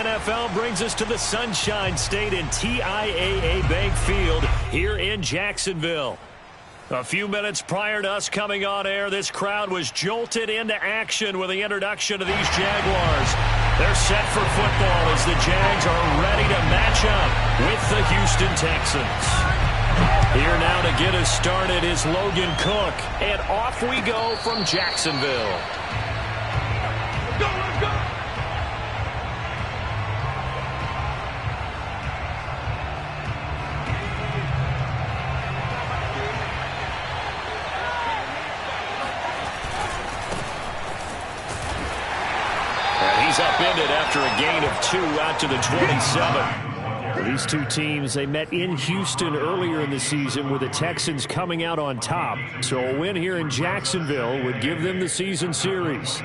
NFL brings us to the Sunshine State in TIAA Bank Field here in Jacksonville. A few minutes prior to us coming on air, this crowd was jolted into action with the introduction of these Jaguars. They're set for football as the Jags are ready to match up with the Houston Texans. Here now to get us started is Logan Cook, and off we go from Jacksonville. Let's go! He's upended after a gain of 2 out to the 27. These two teams, they met in Houston earlier in the season with the Texans coming out on top. So a win here in Jacksonville would give them the season series.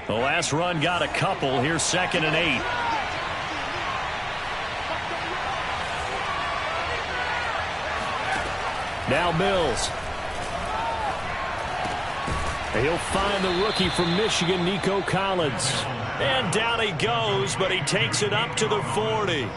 The last run got a couple. Here's 2nd and 8. Now Mills. He'll find the rookie from Michigan, Nico Collins. And down he goes, but he takes it up to the 40.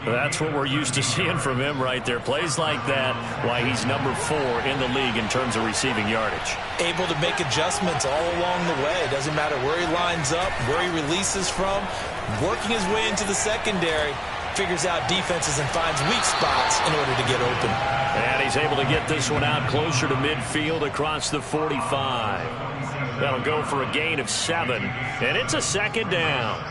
That's what we're used to seeing from him right there. Plays like that, why he's number 4 in the league in terms of receiving yardage. Able to make adjustments all along the way. It doesn't matter where he lines up, where he releases from. Working his way into the secondary. Figures out defenses and finds weak spots in order to get open. And he's able to get this one out closer to midfield across the 45. That'll go for a gain of 7, and it's a 2nd down.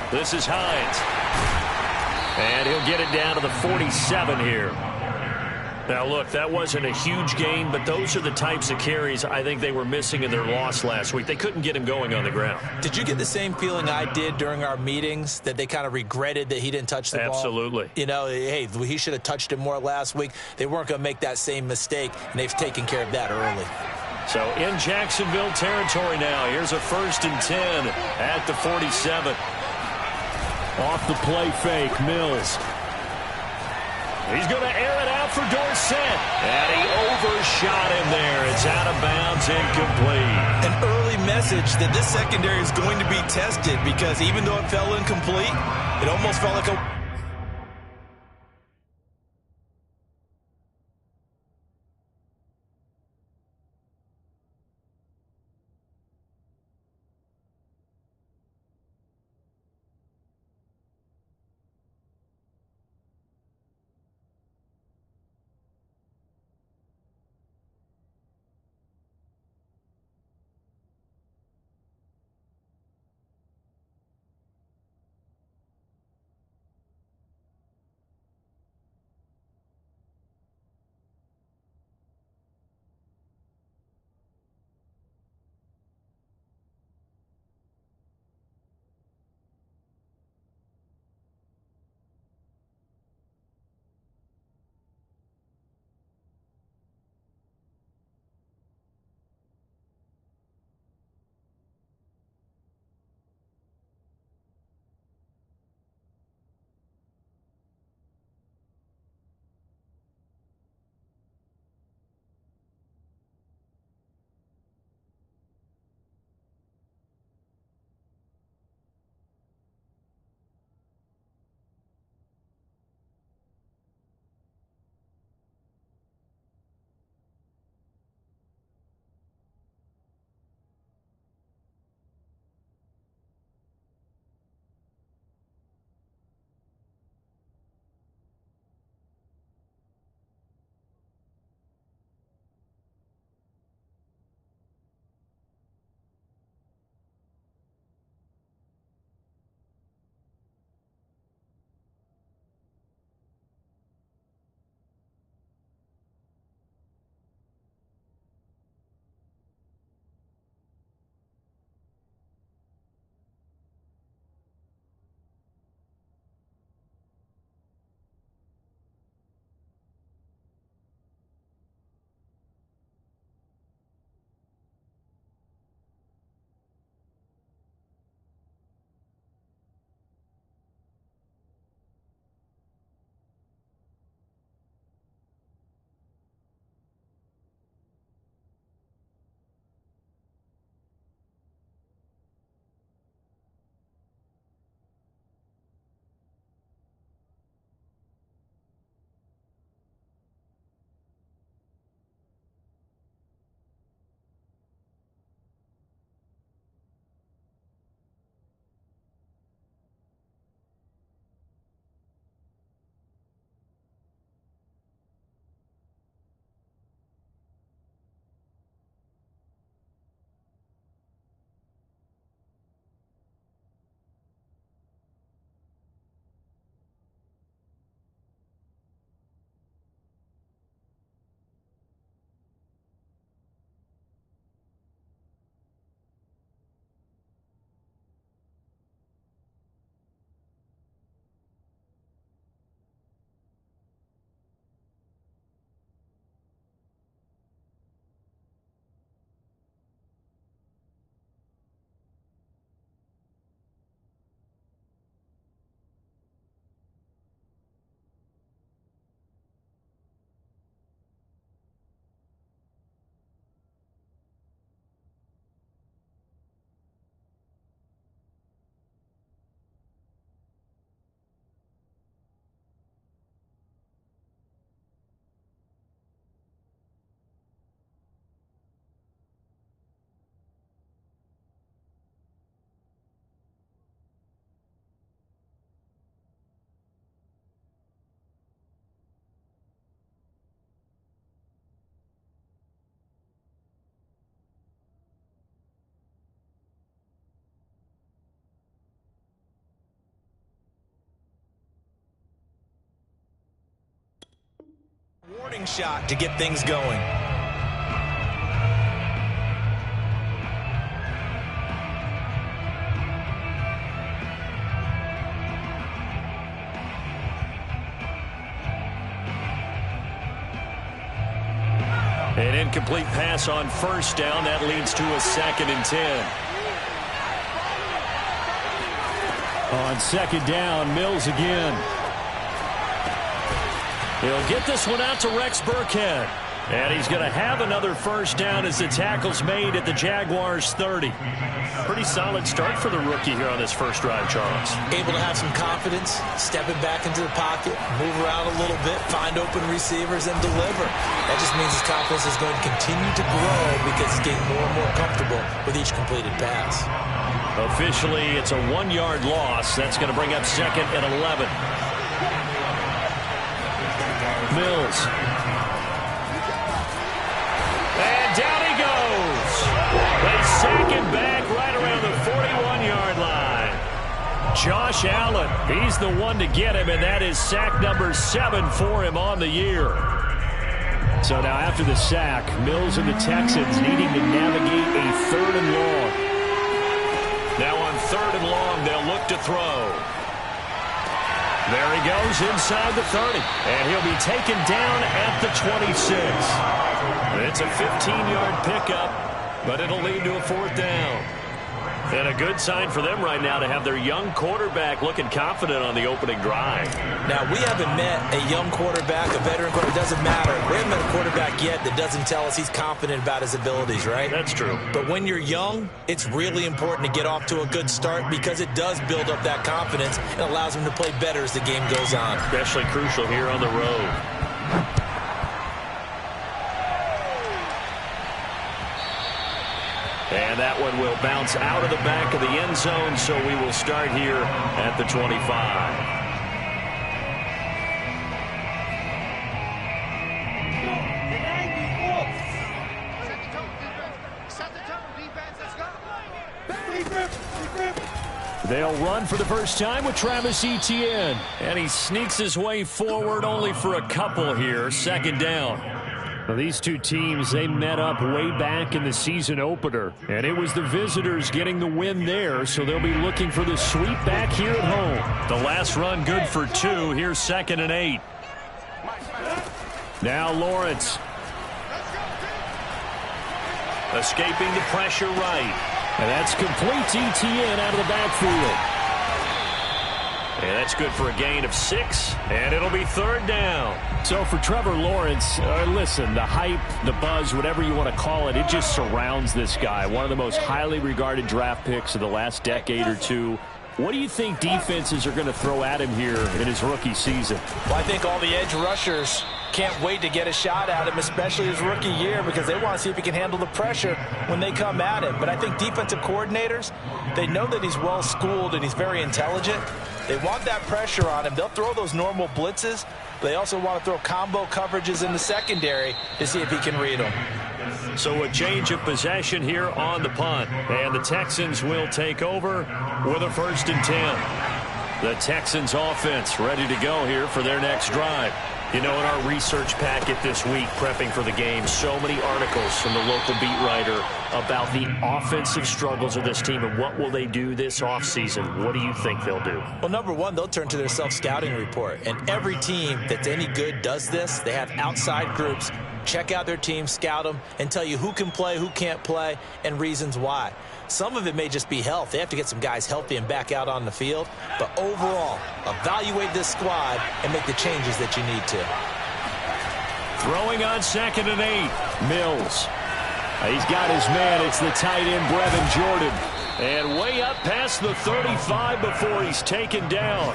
This is Hines. And he'll get it down to the 47 here. Now, look, that wasn't a huge gain, but those are the types of carries I think they were missing in their loss last week. They couldn't get him going on the ground. Did you get the same feeling I did during our meetings, that they kind of regretted that he didn't touch the ball? Absolutely. You know, hey, he should have touched it more last week. They weren't going to make that same mistake, and they've taken care of that early. So in Jacksonville territory now, here's a 1st and 10 at the 47. Off the play fake, Mills. He's going to air it out for Dorsett. And he overshot him there. It's out of bounds, incomplete. An early message that this secondary is going to be tested, because even though it fell incomplete, it almost felt like a... Warning shot to get things going. An incomplete pass on first down. That leads to a 2nd and 10. On 2nd down, Mills again. He'll get this one out to Rex Burkhead. And he's going to have another first down as the tackle's made at the Jaguars' 30. Pretty solid start for the rookie here on this first drive, Charles. Able to have some confidence, stepping back into the pocket, move around a little bit, find open receivers, and deliver. That just means his confidence is going to continue to grow because he's getting more and more comfortable with each completed pass. Officially, it's a 1-yard loss. That's going to bring up 2nd and 11. Mills. And down he goes. They sack him back right around the 41-yard line. Josh Allen, he's the one to get him, and that is sack number 7 for him on the year. So now after the sack, Mills and the Texans needing to navigate a 3rd and long. Now on 3rd and long, they'll look to throw. There he goes inside the 30, and he'll be taken down at the 26. It's a 15-yard pickup, but it'll lead to a 4th down. And a good sign for them right now to have their young quarterback looking confident on the opening drive. Now, we haven't met a young quarterback, a veteran quarterback. It doesn't matter. We haven't met a quarterback yet that doesn't tell us he's confident about his abilities, right? That's true. But when you're young, it's really important to get off to a good start because it does build up that confidence and allows him to play better as the game goes on. Especially crucial here on the road. And that one will bounce out of the back of the end zone, so we will start here at the 25. They'll run for the first time with Travis Etienne. And he sneaks his way forward only for a couple here. 2nd down. Well, these two teams, they met up way back in the season opener, and it was the visitors getting the win there, so they'll be looking for the sweep back here at home. The last run good for 2. Here's 2nd and 8. Now Lawrence. Escaping the pressure right. And that's complete to Etienne out of the backfield. And that's good for a gain of 6, and it'll be 3rd down. So for Trevor Lawrence, listen, the hype, the buzz, whatever you want to call it, it just surrounds this guy. One of the most highly regarded draft picks of the last decade or two. What do you think defenses are going to throw at him here in his rookie season? Well, I think all the edge rushers can't wait to get a shot at him, especially his rookie year, because they want to see if he can handle the pressure when they come at him. But I think defensive coordinators, they know that he's well-schooled and he's very intelligent. They want that pressure on him. They'll throw those normal blitzes. They also want to throw combo coverages in the secondary to see if he can read them. So a change of possession here on the punt. And the Texans will take over with a 1st and 10. The Texans offense ready to go here for their next drive. You know, in our research packet this week, prepping for the game, so many articles from the local beat writer about the offensive struggles of this team and what will they do this offseason. What do you think they'll do? Well, number one, they'll turn to their self-scouting report. And every team that's any good does this. They have outside groups. Check out their team, scout them, and tell you who can play, who can't play, and reasons why. Some of it may just be health. They have to get some guys healthy and back out on the field. But overall, evaluate this squad and make the changes that you need to. Throwing on 2nd and 8. Mills. He's got his man. It's the tight end, Brevin Jordan. And way up past the 35 before he's taken down.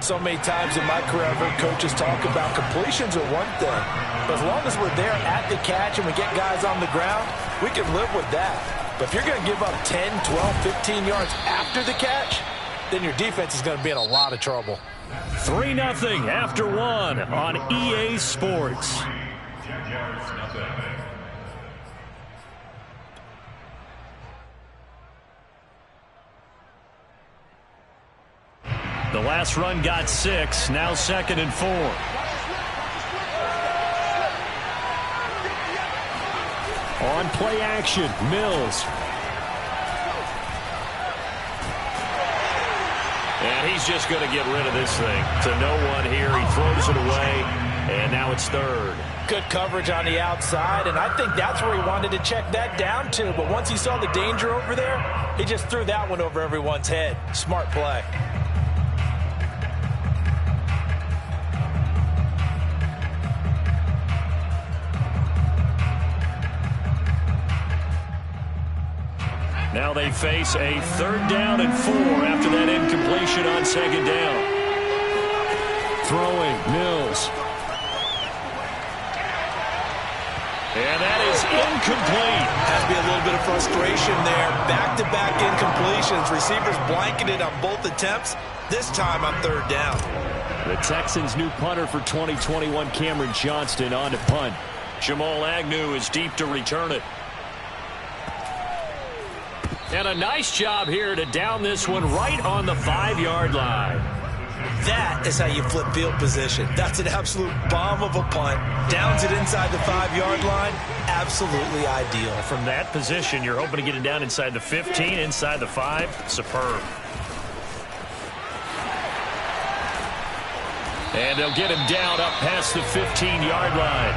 So many times in my career, I've heard coaches talk about completions are one thing. But as long as we're there at the catch and we get guys on the ground, we can live with that. But if you're going to give up 10, 12, 15 yards after the catch, then your defense is going to be in a lot of trouble. 3-0 after 1 on EA Sports. The last run got 6. Now 2nd and 4. On play action, Mills. And he's just going to get rid of this thing. To no one here. He throws it away, and now it's third. Good coverage on the outside, and I think that's where he wanted to check that down to. But once he saw the danger over there, he just threw that one over everyone's head. Smart play. Now they face a 3rd down and 4 after that incompletion on 2nd down. Throwing, Mills. And that is incomplete. Has to be a little bit of frustration there. Back-to-back incompletions. Receivers blanketed on both attempts. This time on 3rd down. The Texans' new punter for 2021, Cameron Johnston, on to punt. Jamal Agnew is deep to return it. And a nice job here to down this one right on the 5-yard line. That is how you flip field position. That's an absolute bomb of a punt. Downs it inside the 5-yard line. Absolutely ideal. From that position, you're hoping to get it down inside the 15, inside the 5. Superb. And they'll get him down up past the 15-yard line.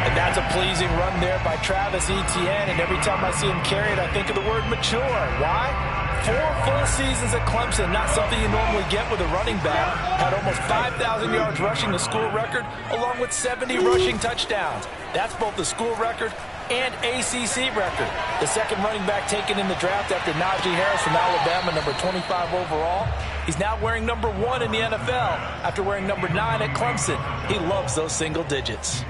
And that's a pleasing run there by Travis Etienne. And every time I see him carry it, I think of the word mature. Why? 4 full seasons at Clemson, not something you normally get with a running back. Had almost 5,000 yards rushing, the school record, along with 70 rushing touchdowns. That's both the school record and ACC record. The second running back taken in the draft after Najee Harris from Alabama, number 25 overall. He's now wearing number 1 in the NFL after wearing number 9 at Clemson. He loves those single digits.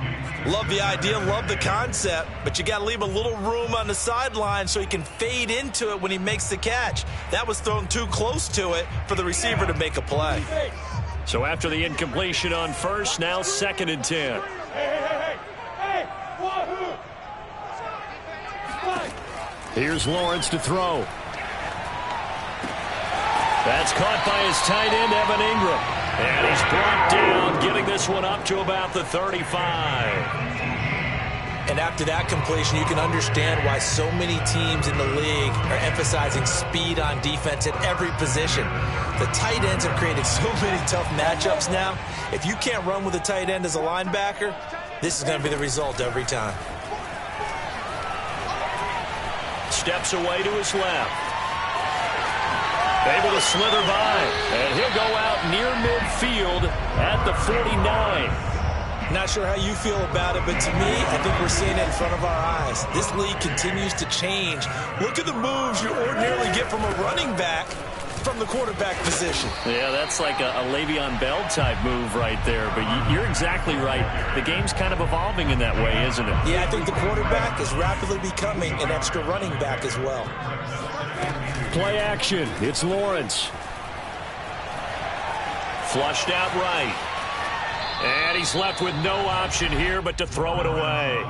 Love the idea, love the concept, but you got to leave a little room on the sideline so he can fade into it when he makes the catch. That was thrown too close to it for the receiver to make a play. So after the incompletion on 1st, now 2nd and 10. Here's Lawrence to throw. That's caught by his tight end, Evan Ingram. And he's brought down, getting this one up to about the 35. And after that completion, you can understand why so many teams in the league are emphasizing speed on defense at every position. The tight ends have created so many tough matchups now. If you can't run with a tight end as a linebacker, this is going to be the result every time. Steps away to his left. Able to slither by, and he'll go out near midfield at the 49. Not sure how you feel about it, but to me, I think we're seeing it in front of our eyes. This league continues to change. Look at the moves you ordinarily get from a running back from the quarterback position. Yeah, that's like a Le'Veon Bell type move right there, but you're exactly right. The game's kind of evolving in that way, isn't it? Yeah, I think the quarterback is rapidly becoming an extra running back as well. Play action. It's Lawrence. Flushed out right. And he's left with no option here but to throw it away.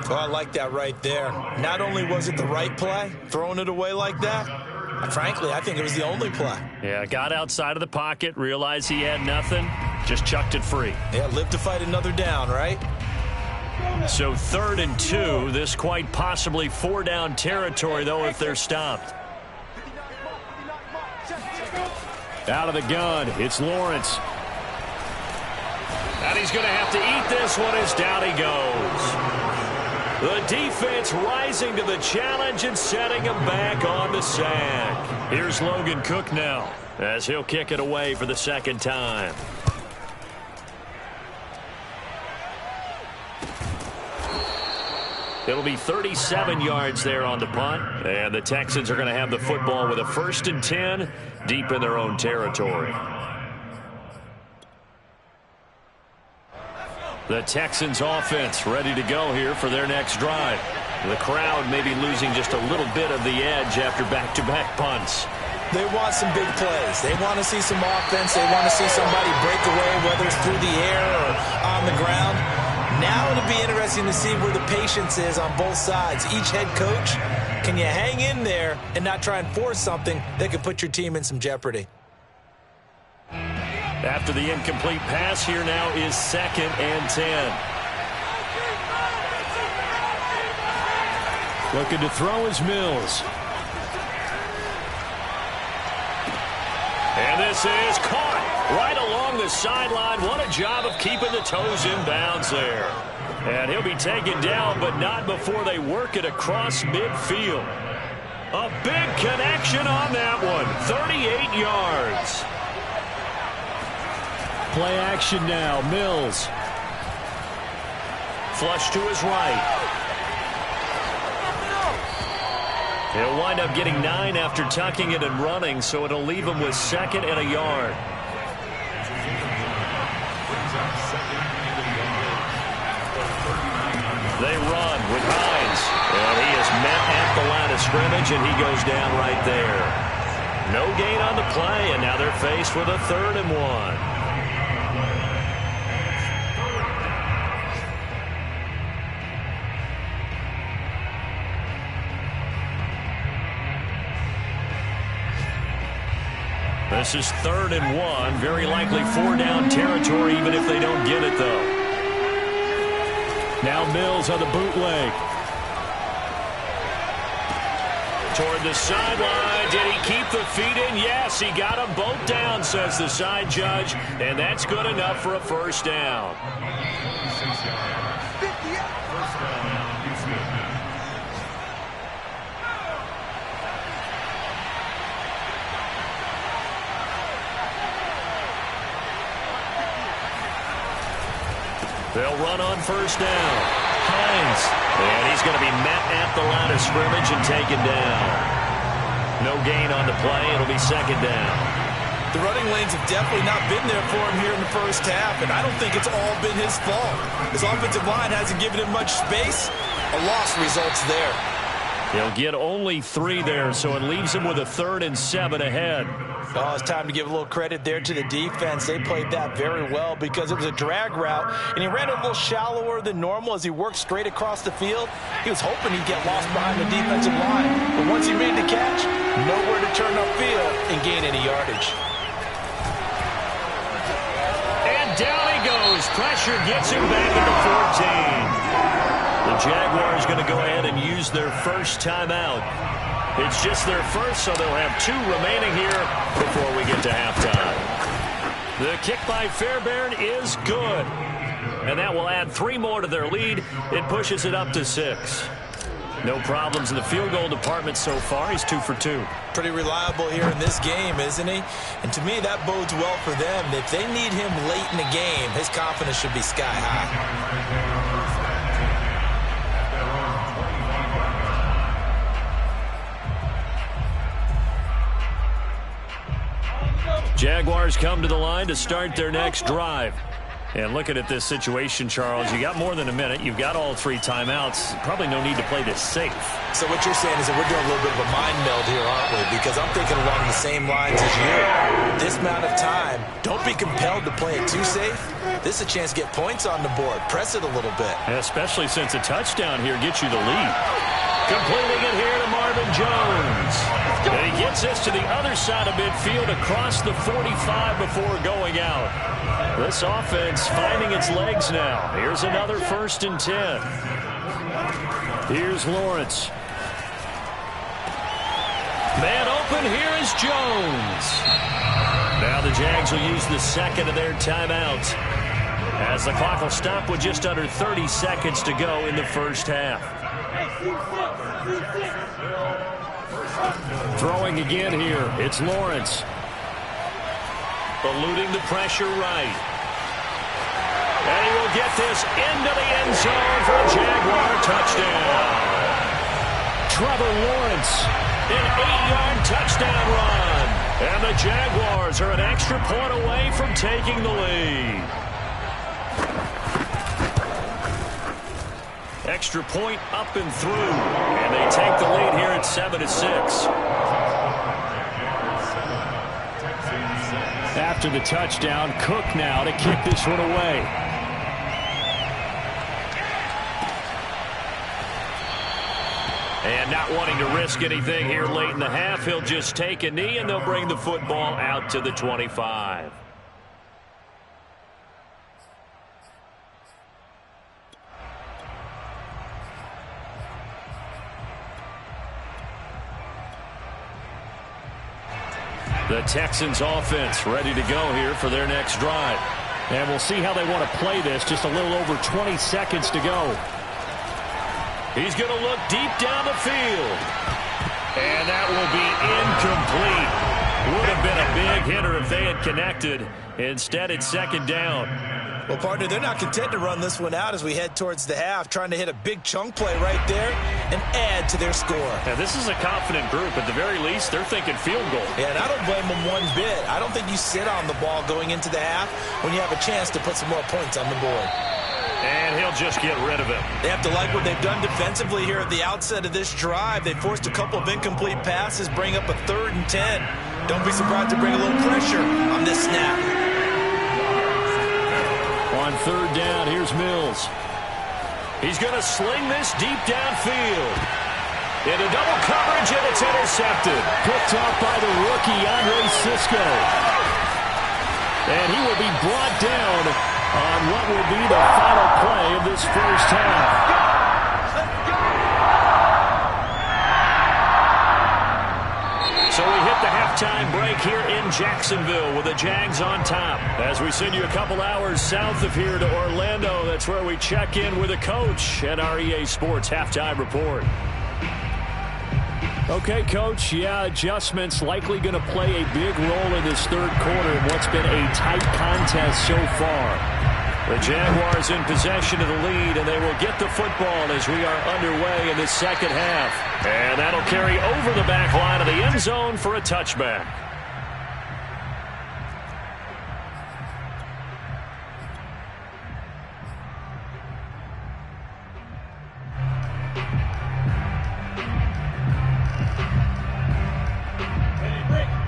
Oh, I like that right there. Not only was it the right play, throwing it away like that, frankly, I think it was the only play. Yeah, got outside of the pocket, realized he had nothing, just chucked it free. Yeah, live to fight another down, right? So 3rd and 2, this quite possibly 4-down territory, though, if they're stopped. Out of the gun, it's Lawrence. And he's going to have to eat this one as down he goes. The defense rising to the challenge and setting him back on the sack. Here's Logan Cook now as he'll kick it away for the 2nd time. It'll be 37 yards there on the punt. And the Texans are going to have the football with a 1st and 10 deep in their own territory. The Texans offense ready to go here for their next drive. The crowd may be losing just a little bit of the edge after back-to-back punts. They want some big plays. They want to see some offense. They want to see somebody break away, whether it's through the air or on the ground. Now it'll be interesting to see where the patience is on both sides. Each head coach, can you hang in there and not try and force something that could put your team in some jeopardy? After the incomplete pass, here now is 2nd and 10. Looking to throw is Mills. And this is caught right along the sideline. What a job of keeping the toes in bounds there. And he'll be taken down, but not before they work it across midfield. A big connection on that one. 38 yards. Play action now. Mills. Flush to his right. He'll wind up getting 9 after tucking it and running, so it'll leave him with 2nd and a yard. They run with Hines. And he is met at the line of scrimmage, and he goes down right there. No gain on the play, and now they're faced with a 3rd and 1. This is 3rd and 1. Very likely 4-down territory, even if they don't get it, though. Now Mills on the bootleg. Toward the sideline. Did he keep the feet in? Yes, he got them both down, says the side judge. And that's good enough for a 1st down. They'll run on 1st down. Hines. And he's going to be met at the line of scrimmage and taken down. No gain on the play. It'll be 2nd down. The running lanes have definitely not been there for him here in the first half, and I don't think it's all been his fault. His offensive line hasn't given him much space. A loss results there. He'll get only 3 there, so it leaves him with a 3rd and 7 ahead. Oh, it's time to give a little credit there to the defense. They played that very well because it was a drag route, and he ran it a little shallower than normal as he worked straight across the field. He was hoping he'd get lost behind the defensive line, but once he made the catch, nowhere to turn upfield and gain any yardage. And down he goes. Pressure gets him back at the 14. The Jaguars going to go ahead and use their first timeout. It's just their first, so they'll have 2 remaining here before we get to halftime. The kick by Fairbairn is good. And that will add 3 more to their lead. It pushes it up to 6. No problems in the field goal department so far. He's 2 for 2. Pretty reliable here in this game, isn't he? And to me, that bodes well for them. If they need him late in the game, his confidence should be sky high. Jaguars come to the line to start their next drive. And looking at this situation, Charles, you got more than a minute. You've got all 3 timeouts. Probably no need to play this safe. So what you're saying is that we're doing a little bit of a mind meld here, aren't we? Because I'm thinking along the same lines as you. This amount of time, don't be compelled to play it too safe. This is a chance to get points on the board. Press it a little bit. Especially since a touchdown here gets you the lead. Completing it here to Marvin Jones. And he gets this to the other side of midfield across the 45 before going out. This offense finding its legs now. Here's another 1st and 10. Here's Lawrence. Man open, here is Jones. Now the Jags will use the 2nd of their timeouts, as the clock will stop with just under 30 seconds to go in the first half. Throwing again here, it's Lawrence. Eluding the pressure right. And he will get this into the end zone for a Jaguar touchdown. Trevor Lawrence, an 8-yard touchdown run. And the Jaguars are an extra point away from taking the lead. Extra point up and through. And they take the lead here at 7-6. After the touchdown, Cook now to kick this one away. And not wanting to risk anything here late in the half, he'll just take a knee and they'll bring the football out to the 25. The Texans offense ready to go here for their next drive. And we'll see how they want to play this. Just a little over 20 seconds to go. He's going to look deep down the field. And that will be incomplete. Would have been a big hitter if they had connected. Instead, it's second down. Well, partner, they're not content to run this one out as we head towards the half, trying to hit a big chunk play right there and add to their score. Now, this is a confident group. At the very least, they're thinking field goal. Yeah, and I don't blame them one bit. I don't think you sit on the ball going into the half when you have a chance to put some more points on the board. And he'll just get rid of it. They have to like what they've done defensively here at the outset of this drive. They forced a couple of incomplete passes, bring up a 3rd and 10. Don't be surprised to bring a little pressure on this snap. On 3rd down, here's Mills. He's going to sling this deep downfield. Into double coverage, and it's intercepted. Picked off by the rookie, Andre Sisco. And he will be brought down on what will be the final play of this first half. So we hit the halftime break here in Jacksonville with the Jags on top. As we send you a couple hours south of here to Orlando, that's where we check in with a coach at our EA Sports Halftime Report. Okay, Coach, adjustments likely going to play a big role in this third quarter in what's been a tight contest so far. The Jaguars in possession of the lead, and they will get the football as we are underway in the second half. And that'll carry over the back line of the end zone for a touchback.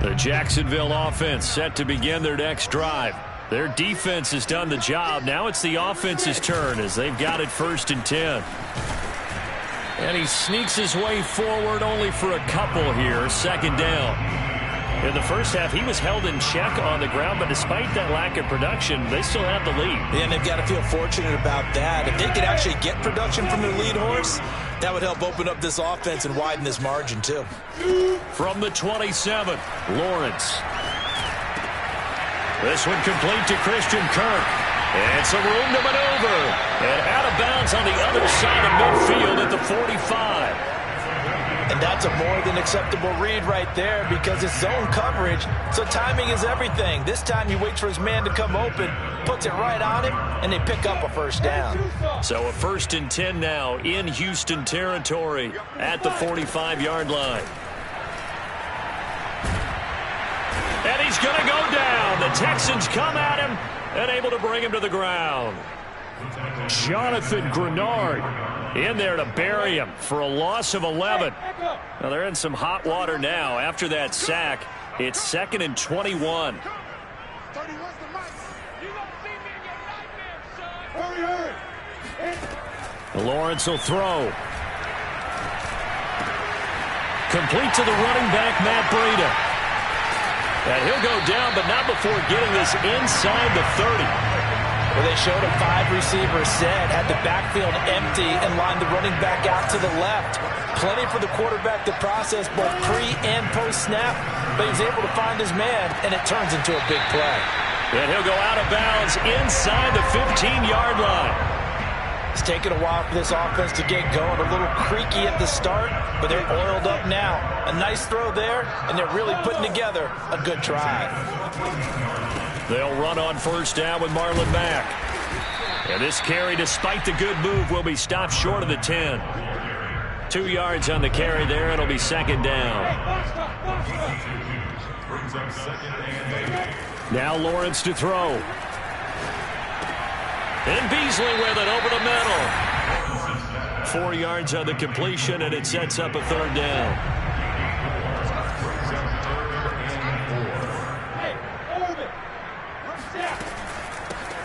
The Jacksonville offense set to begin their next drive. Their defense has done the job. Now it's the offense's turn as they've got it 1st and 10. And he sneaks his way forward only for a couple here. 2nd down. In the first half, he was held in check on the ground, but despite that lack of production, they still have the lead. And they've got to feel fortunate about that. If they could actually get production from their lead horse, that would help open up this offense and widen this margin, too. From the 27, Lawrence. This one complete to Christian Kirk. And some room to maneuver. And out of bounds on the other side of midfield at the 45. And that's a more than acceptable read right there because it's zone coverage, so timing is everything. This time he waits for his man to come open, puts it right on him, and they pick up a 1st down. So a 1st and 10 now in Houston territory at the 45-yard line. And he's going to go down. The Texans come at him and able to bring him to the ground. Jonathan Grenard in there to bury him for a loss of 11. Now they're in some hot water now. After that sack, it's 2nd and 21. Lawrence will throw. Complete to the running back, Matt Breida. And he'll go down, but not before getting this inside the 30. Well, they showed a 5-receiver set, had the backfield empty, and lined the running back out to the left. Plenty for the quarterback to process both pre- and post-snap, but he was able to find his man, and it turns into a big play. And he'll go out of bounds inside the 15-yard line. It's taken a while for this offense to get going. A little creaky at the start, but they're oiled up now. A nice throw there, and they're really putting together a good drive. They'll run on 1st down with Marlon Mack. And this carry, despite the good move, will be stopped short of the 10. 2 yards on the carry there. It'll be 2nd down. Now Lawrence to throw. And Beasley with it over the middle. 4 yards on the completion, and it sets up a 3rd down.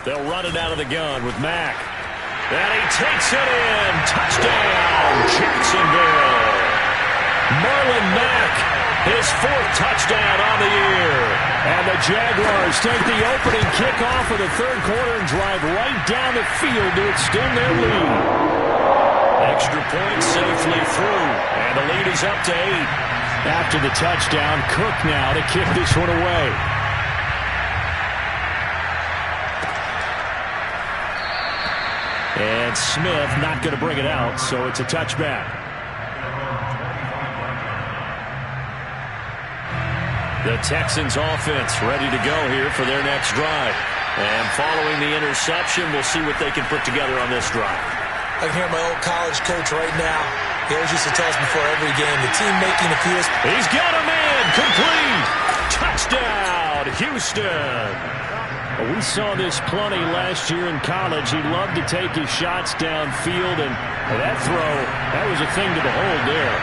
They'll run it out of the gun with Mack. And he takes it in. Touchdown, Jacksonville. Marlon Mack, his 4th touchdown on the year. And the Jaguars take the opening kickoff of the third quarter and drive right down the field to extend their lead. Extra point safely through, and the lead is up to 8. After the touchdown, Cook now to kick this one away. And Smith not going to bring it out, so it's a touchback. The Texans offense ready to go here for their next drive. And following the interception, we'll see what they can put together on this drive. I can hear my old college coach right now. He always used to tell us before every game, the team making the fewest. He's got a man, complete. Touchdown, Houston. We saw this plenty last year in college. He loved to take his shots downfield, and that throw, that was a thing to behold there.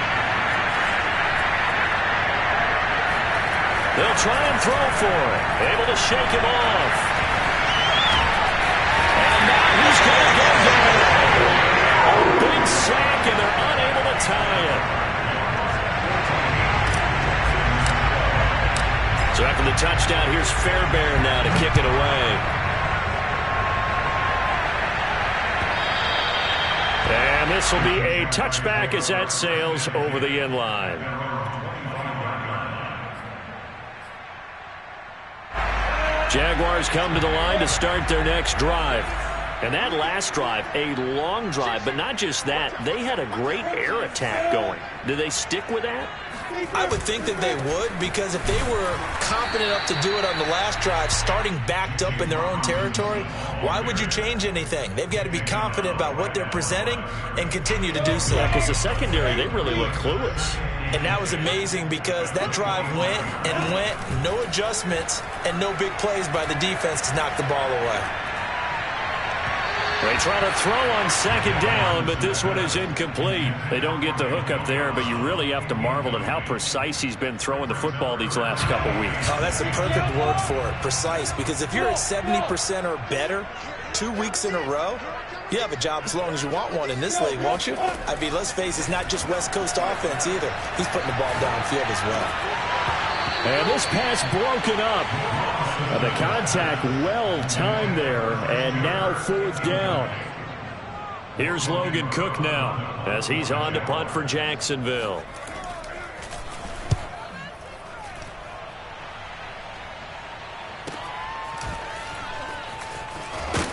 They'll try and throw for it. Able to shake him off. And now he's going to go down. A big sack, and they're unable to tie it. So after the touchdown, here's Fairbairn now to kick it away. And this will be a touchback as that sails over the end line. Jaguars come to the line to start their next drive. And that last drive, a long drive, but not just that. They had a great air attack going. Do they stick with that? I would think that they would, because if they were confident enough to do it on the last drive, starting backed up in their own territory, why would you change anything? They've got to be confident about what they're presenting and continue to do so. Yeah, because the secondary, they really look clueless. And that was amazing because that drive went and went, no adjustments, and no big plays by the defense to knock the ball away. They try to throw on second down, but this one is incomplete. They don't get the hook up there, but you really have to marvel at how precise he's been throwing the football these last couple weeks. Oh, that's the perfect word for it, precise, because if you're at 70% or better 2 weeks in a row, you have a job as long as you want one in this league, won't you? I mean, let's face it, it's not just West Coast offense either. He's putting the ball downfield as well. And this pass broken up. The contact well timed there, and now fourth down. Here's Logan Cook now as he's on to punt for Jacksonville.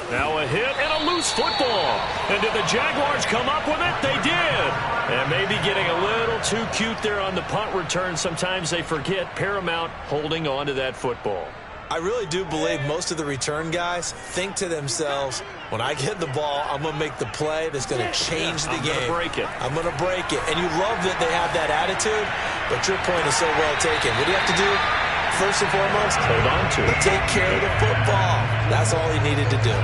Now a hit and a loose football. And did the Jaguars come up with it? They did. And maybe getting a little too cute there on the punt return. Sometimes they forget paramount holding on to that football. I really do believe most of the return guys think to themselves, when I get the ball, I'm going to make the play that's going to change the game. I'm going to break it. I'm going to break it. And you love that they have that attitude, but your point is so well taken. What do you have to do? First and foremost, hold on to it. Take care of the football. That's all he needed to do.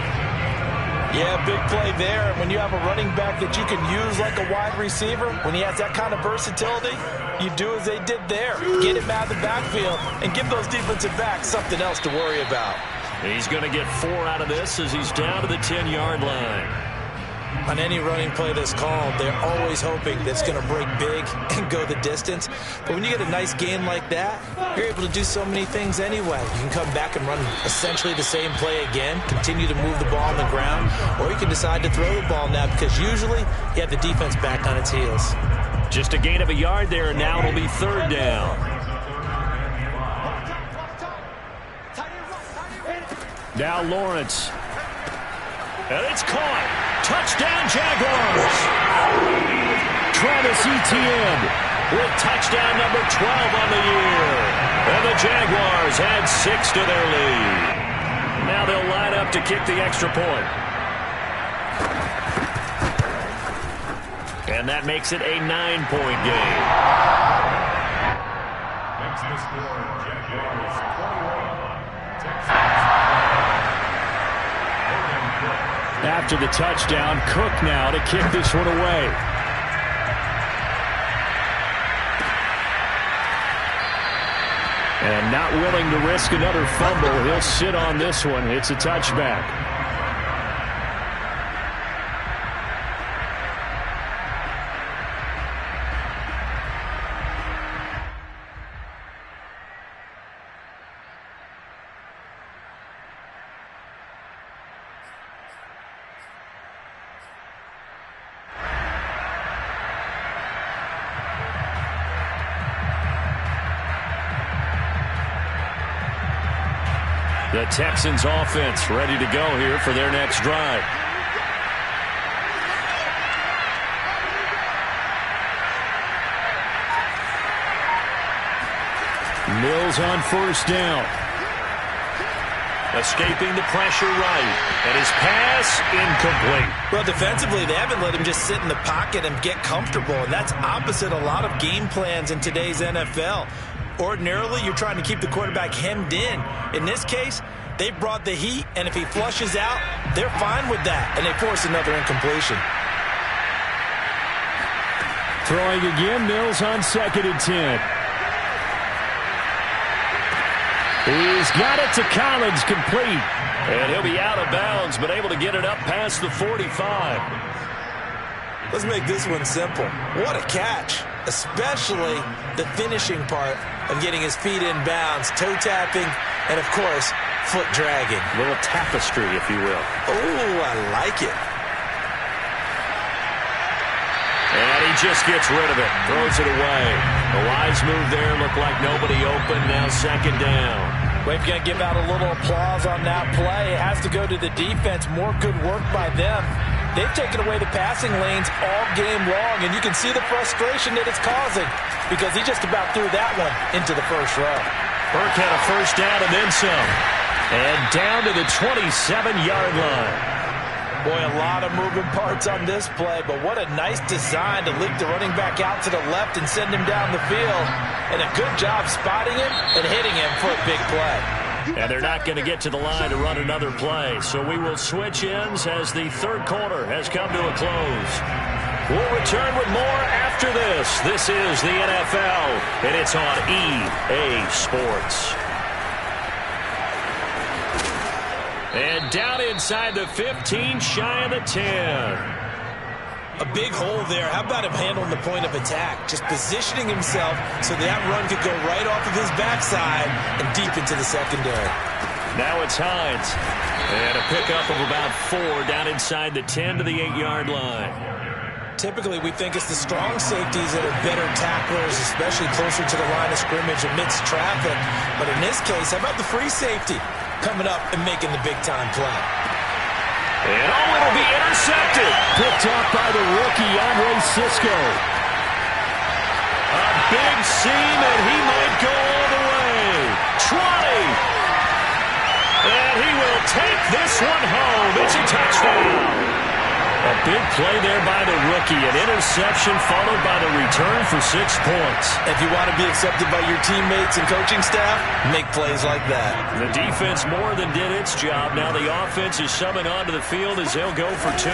Yeah, big play there. When you have a running back that you can use like a wide receiver, when he has that kind of versatility, you do as they did there. Get him out of the backfield and give those defensive backs something else to worry about. He's going to get 4 out of this as he's down to the 10-yard line. On any running play that's called, they're always hoping that it's going to break big and go the distance. But when you get a nice gain like that, you're able to do so many things anyway. You can come back and run essentially the same play again, continue to move the ball on the ground, or you can decide to throw the ball now because usually you have the defense back on its heels. Just a gain of a yard there, and now it'll be third down. Now Lawrence. And it's caught. Touchdown, Jaguars. Travis Etienne with touchdown number 12 on the year. And the Jaguars add 6 to their lead. Now they'll line up to kick the extra point. And that makes it a 9-point game. Makes the score Jaguars 21, Texans. After the touchdown, Cook now to kick this one away. And not willing to risk another fumble, he'll sit on this one. It's a touchback. The Texans offense ready to go here for their next drive. Mills on first down. Escaping the pressure right. And his pass incomplete. Well, defensively, they haven't let him just sit in the pocket and get comfortable. And that's opposite a lot of game plans in today's NFL. Ordinarily, you're trying to keep the quarterback hemmed in. In this case, they brought the heat, and if he flushes out, they're fine with that. And they force another incompletion. Throwing again, Mills on 2nd and 10. He's got it to Collins, complete. And he'll be out of bounds, but able to get it up past the 45. Let's make this one simple. What a catch, especially the finishing part of getting his feet in bounds, toe tapping, and, of course, foot dragging. A little tapestry, if you will. Oh, I like it. And he just gets rid of it, throws it away. The wise move there, looked like nobody open, now 2nd down. We're going to give out a little applause on that play. It has to go to the defense. More good work by them. They've taken away the passing lanes all game long, and you can see the frustration that it's causing because he just about threw that one into the first row. Burke had a first down and then some. And down to the 27-yard line. Boy, a lot of moving parts on this play, but what a nice design to leak the running back out to the left and send him down the field. And a good job spotting him and hitting him for a big play. And they're not going to get to the line to run another play, so we will switch ends as the third quarter has come to a close. We'll return with more after this. This is the NFL, and it's on EA Sports. And down inside the 15, shy of the 10. A big hole there. How about him handling the point of attack? Just positioning himself so that run could go right off of his backside and deep into the secondary. Now it's Hines. And a pickup of about 4 down inside the 10 to the 8-yard line. Typically, we think it's the strong safeties that are better tacklers, especially closer to the line of scrimmage amidst traffic. But in this case, how about the free safety coming up and making the big-time play? And it'll be intercepted. Picked off by the rookie, Andre Sisco. A big seam, and he might go all the way. Trotty. And he will take this one home. It's a touchdown. A big play there by the rookie. An interception followed by the return for 6 points. If you want to be accepted by your teammates and coaching staff, make plays like that. The defense more than did its job. Now the offense is summoned onto the field as they'll go for 2.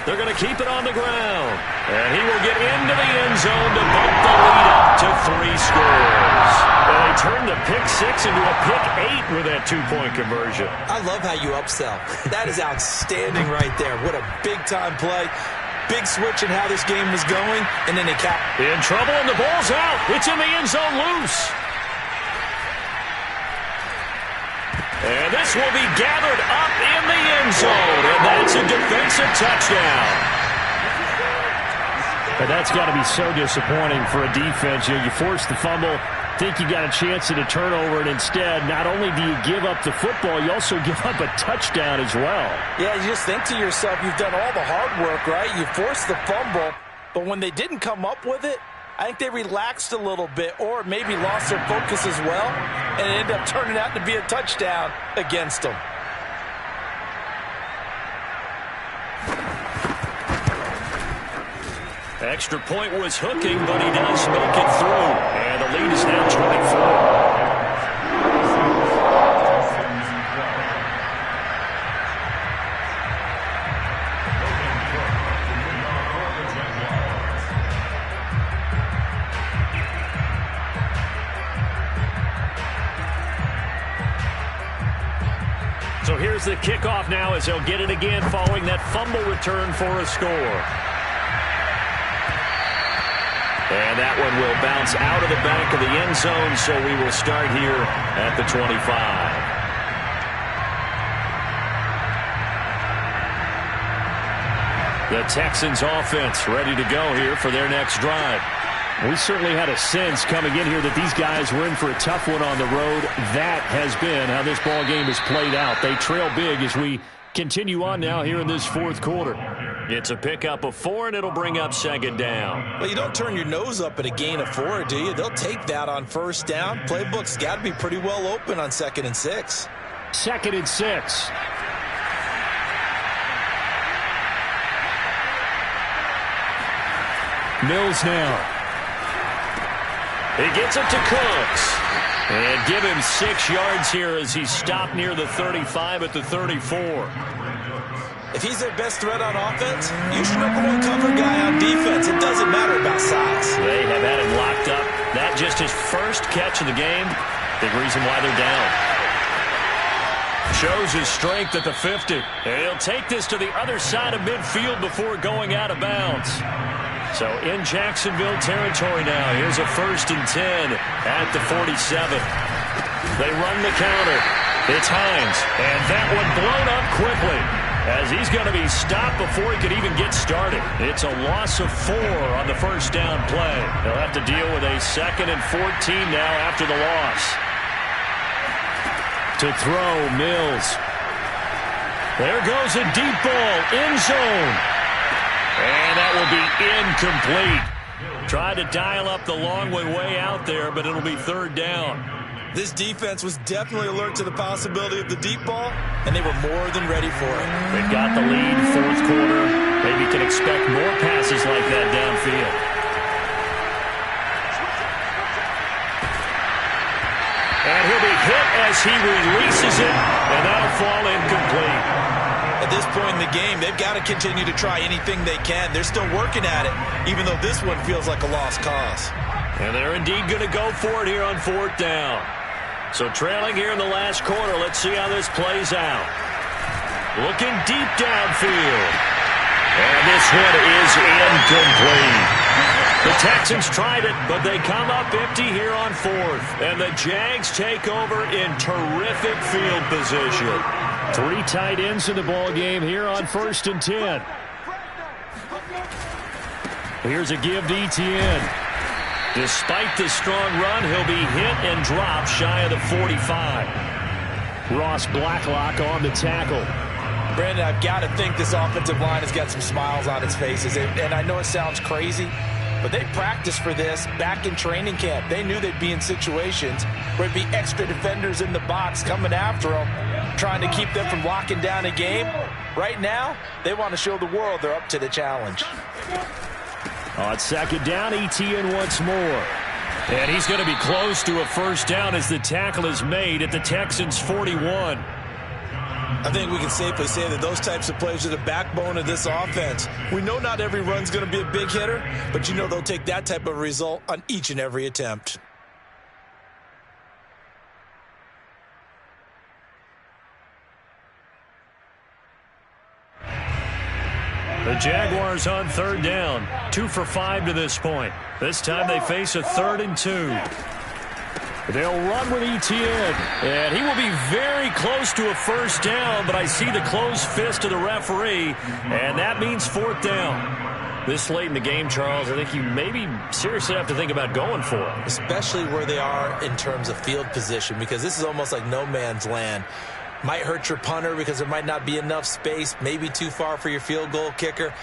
They're going to keep it on the ground. And he will get into the end zone to bump the lead up to 3 scores. And they turned the pick 6 into a pick 8 with that 2-point conversion. I love how you upsell. That is outstanding right there. What a big-time play. Big switch in how this game was going, and then they cap. In trouble, and the ball's out. It's in the end zone loose. And this will be gathered up in the end zone, and that's a defensive touchdown. And that's got to be so disappointing for a defense. You force the fumble, think you got a chance at a turnover, and instead, not only do you give up the football, you also give up a touchdown as well. Yeah, you just think to yourself, you've done all the hard work, right? You forced the fumble, but when they didn't come up with it, I think they relaxed a little bit or maybe lost their focus as well, and it ended up turning out to be a touchdown against them. Extra point was hooking, but he does make it through. And the lead is now 24. So here's the kickoff now as they'll get it again following that fumble return for a score. And that one will bounce out of the back of the end zone, so we will start here at the 25. The Texans offense ready to go here for their next drive. We certainly had a sense coming in here that these guys were in for a tough one on the road. That has been how this ball game has played out. They trail big as we continue on now here in this fourth quarter. It's a pickup of 4, and it'll bring up second down. Well, you don't turn your nose up at a gain of 4, do you? They'll take that on first down. Playbook's got to be pretty well open on 2nd and 6. 2nd and 6. Mills now. He gets it to Cooks. And give him 6 yards here as he stopped near the 35 at the 34. If he's their best threat on offense, use your #1 cover guy on defense. It doesn't matter about size. They have had him locked up. That just his first catch of the game. Big reason why they're down. Shows his strength at the 50. And he'll take this to the other side of midfield before going out of bounds. So in Jacksonville territory now. Here's a 1st and 10 at the 47. They run the counter. It's Hines. And that one blown up quickly as he's going to be stopped before he could even get started. It's a loss of 4 on the first down play. They'll have to deal with a 2nd and 14 now after the loss. To throw, Mills. There goes a deep ball, end zone. And that will be incomplete. Tried to dial up the long way out there, but it'll be 3rd down. This defense was definitely alert to the possibility of the deep ball, and they were more than ready for it. They've got the lead, 4th quarter. Maybe can expect more passes like that downfield. And he'll be hit as he releases it, and that'll fall incomplete. At this point in the game, they've got to continue to try anything they can. They're still working at it, even though this one feels like a lost cause. And they're indeed going to go for it here on 4th down. So trailing here in the last quarter, let's see how this plays out. Looking deep downfield. And this one is incomplete. The Texans tried it, but they come up empty here on 4th. And the Jags take over in terrific field position. 3 tight ends in the ball game here on 1st and 10. Here's a give to Etienne. Despite the strong run, he'll be hit and dropped shy of the 45. Ross Blacklock on the tackle. Brandon, I've got to think this offensive line has got some smiles on its faces. And I know it sounds crazy, but they practiced for this back in training camp. They knew they'd be in situations where there'd be extra defenders in the box coming after them, trying to keep them from locking down a game. Right now, they want to show the world they're up to the challenge. On 2nd down, Etienne once more. And he's going to be close to a 1st down as the tackle is made at the Texans' 41. I think we can safely say that those types of plays are the backbone of this offense. We know not every run's going to be a big hitter, but you know they'll take that type of result on each and every attempt. The Jaguars on 3rd down. 2 for 5 to this point. This time they face a 3rd and 2. They'll run with Etienne. And he will be very close to a 1st down, but I see the closed fist of the referee, and that means 4th down. This late in the game, Charles, I think you maybe seriously have to think about going for it. Especially where they are in terms of field position, because this is almost like no man's land. Might hurt your punter because there might not be enough space, maybe too far for your field goal kicker.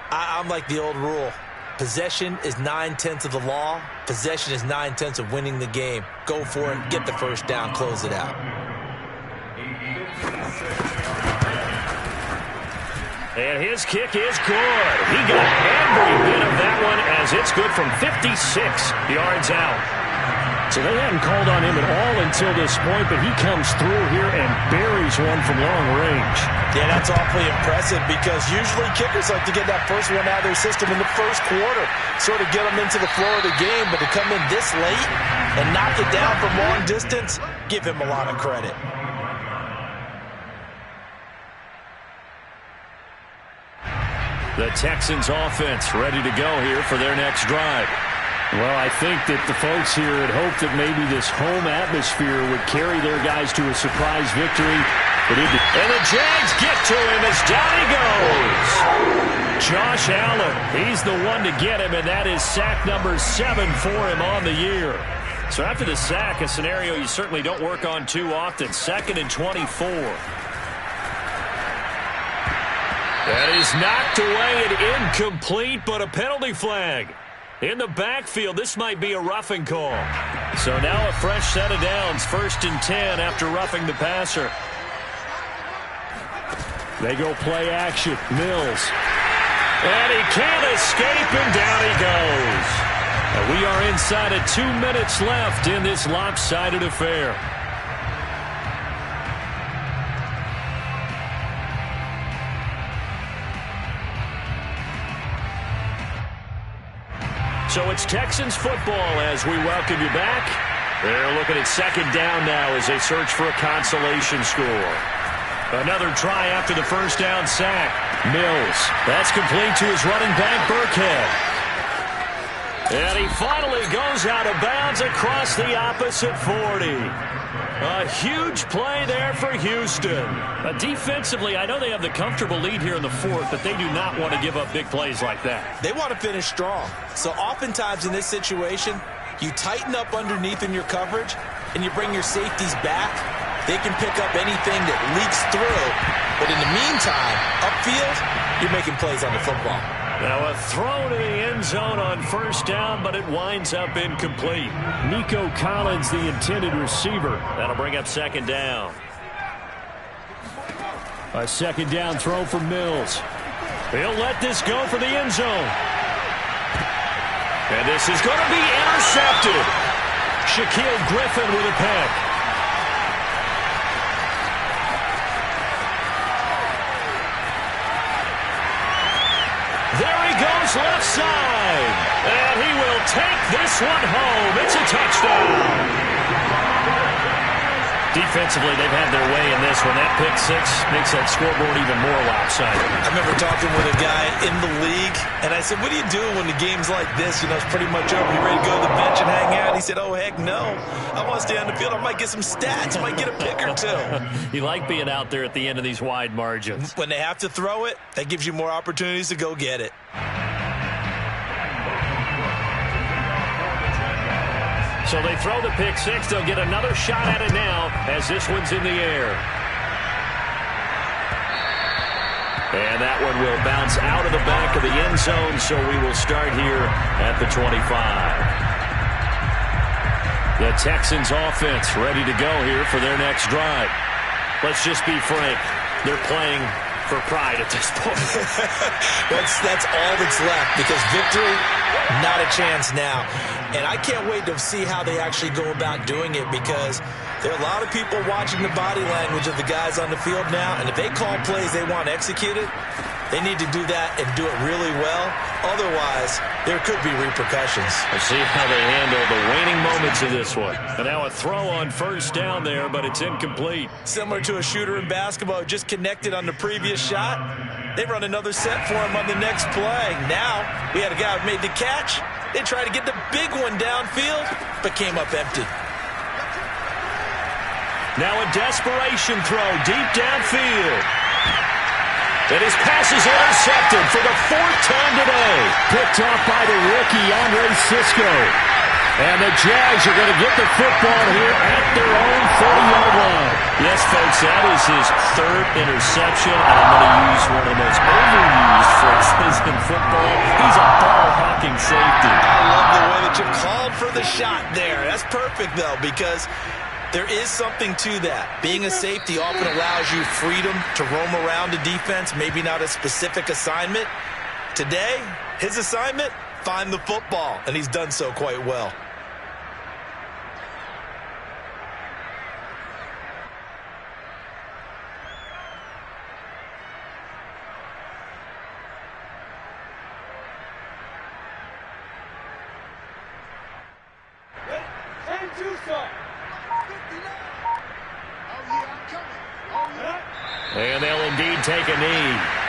I'm like the old rule. Possession is 9/10 of the law. Possession is 9/10 of winning the game. Go for it, get the 1st down, close it out. And his kick is good. He got every bit of that one as it's good from 56 yards out. So they hadn't called on him at all until this point, but he comes through here and buries one from long range. Yeah, that's awfully impressive because usually kickers like to get that first one out of their system in the 1st quarter, sort of get them into the flow of the game, but to come in this late and knock it down from long distance, give him a lot of credit. The Texans offense ready to go here for their next drive. Well, I think that the folks here had hoped that maybe this home atmosphere would carry their guys to a surprise victory. But and the Jags get to him as down he goes. Josh Allen, he's the one to get him, and that is sack number 7 for him on the year. So after the sack, a scenario you certainly don't work on too often. 2nd and 24. That is knocked away and incomplete, but a penalty flag. In the backfield, this might be a roughing call. So now a fresh set of downs, 1st and 10 after roughing the passer. They go play action. Mills. And he can't escape, and down he goes. And we are inside of 2 minutes left in this lopsided affair. So it's Texans football as we welcome you back. They're looking at 2nd down now as they search for a consolation score. Another try after the 1st down sack. Mills. That's complete to his running back, Burkhead. And he finally goes out of bounds across the opposite 40. A huge play there for Houston. Defensively, I know they have the comfortable lead here in the 4th, but they do not want to give up big plays like that. They want to finish strong. So oftentimes in this situation, you tighten up underneath in your coverage, and you bring your safeties back. They can pick up anything that leaks through. But in the meantime, upfield, you're making plays on the football. Now a throw to the end zone on 1st down, but it winds up incomplete. Nico Collins, the intended receiver. That'll bring up 2nd down. A 2nd down throw for Mills. He'll let this go for the end zone. And this is going to be intercepted. Shaquille Griffin with a pick. There he goes left side. And he will take this one home. It's a touchdown. Defensively, they've had their way in this one. That pick 6 makes that scoreboard even more lopsided. I remember talking with a guy in the league, and I said, what are you doing when the game's like this? You know, it's pretty much over. You ready to go to the bench and hang out? He said, oh, heck no. I want to stay on the field. I might get some stats. I might get a pick or two. You like being out there at the end of these wide margins. When they have to throw it, that gives you more opportunities to go get it. So they throw the pick 6. They'll get another shot at it now as this one's in the air. And that one will bounce out of the back of the end zone, so we will start here at the 25. The Texans offense ready to go here for their next drive. Let's just be frank. They're playing for pride at this point. That's all that's left, because victory, not a chance now. And I can't wait to see how they actually go about doing it, because there are a lot of people watching the body language of the guys on the field now, and if they call plays they want executed, they need to do that and do it really well. Otherwise, there could be repercussions. We'll see how they handle the waning moments of this one. And now a throw on 1st down there, but it's incomplete. Similar to a shooter in basketball who just connected on the previous shot. They run another set for him on the next play. Now, we had a guy who made the catch. They tried to get the big one downfield, but came up empty. Now a desperation throw deep downfield. And his pass is intercepted for the 4th time today. Picked off by the rookie, Andre Cisco. And the Jags are going to get the football here at their own 40-yard line. Yes, folks, that is his 3rd interception. And I'm going to use one of the most overused phrases in football. He's a ball-hawking safety. I love the way that you called for the shot there. That's perfect, though, because there is something to that. Being a safety often allows you freedom to roam around the defense, maybe not a specific assignment. Today, his assignment, find the football, and he's done so quite well. And they'll indeed take a knee.